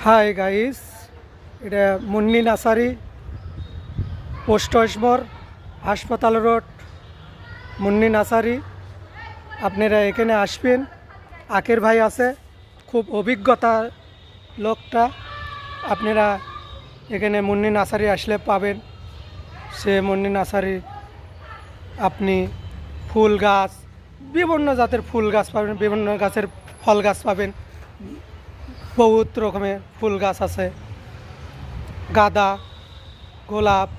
Hi guys, এটা Munni nursery, post office হাসপাতাল road, Munni nursery. আপনারা এখানে আসবেন। আকের ভাই আছে, খুব অভিজ্ঞতা লোকটা। আপনারা এখানে মুন্নি নার্সারি আসলে পাবেন। সে মুন্নি নার্সারি আপনি ফুল গাছ, বিভিন্ন জাতের ফুল গাছ পাবেন, বিভিন্ন গাছের ফল গাছ পাবেন। বহুত রকমের ফুল গাছ আছে, গাঁদা, গোলাপ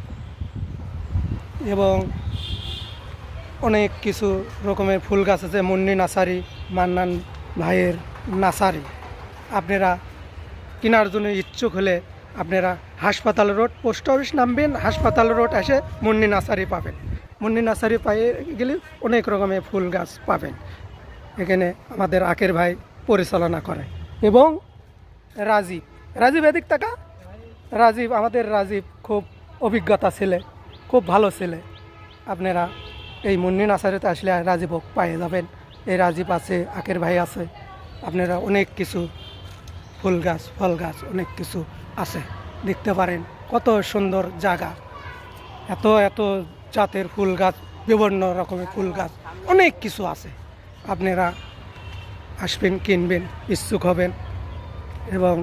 এবং অনেক কিছু রকমের ফুল গাছ আছে। মুন্নি নার্সারি, মান্নান ভাইয়ের নার্সারি। আপনারা কেনার জন্য ইচ্ছুক হলে আপনারা হাসপাতাল রোড, পোস্ট অফিস নামবেন, হাসপাতাল রোড এসে মুন্নি নার্সারি পাবেন। মুন্নি নার্সারি পায়ে গেলে অনেক রকমের ফুল গাছ পাবেন। এখানে আমাদের আকের ভাই পরিচালনা করে। এবং রাজীব এদিক টাকা আমাদের রাজীব খুব অভিজ্ঞতা ছেলে, খুব ভালো ছেলে। আপনারা এই মুন্নি নার্সারিতে আসলে রাজীব পেয়ে যাবেন। এই রাজীব আছে, আকের ভাই আছে। আপনারা অনেক কিছু ফুল গাছ, ফল গাছ অনেক কিছু আছে, দেখতে পারেন। কত সুন্দর জায়গা, এত এত জাতের ফুল গাছ, বিভিন্ন রকমের ফুল গাছ অনেক কিছু আছে। আপনারা আসবেন, কিনবেন, ইচ্ছুক হবেন। এবং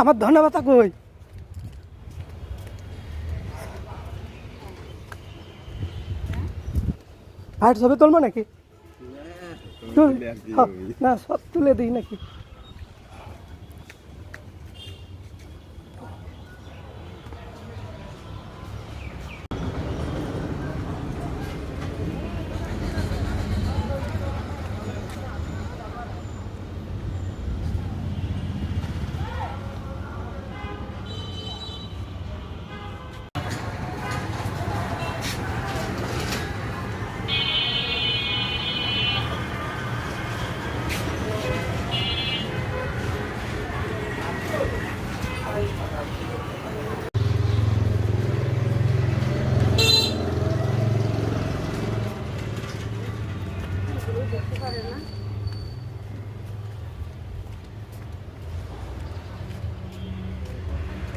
আমার ধন্যবাদ। কই আর ছবি তুলবো নাকি? না, সব তুলে দিই নাকি?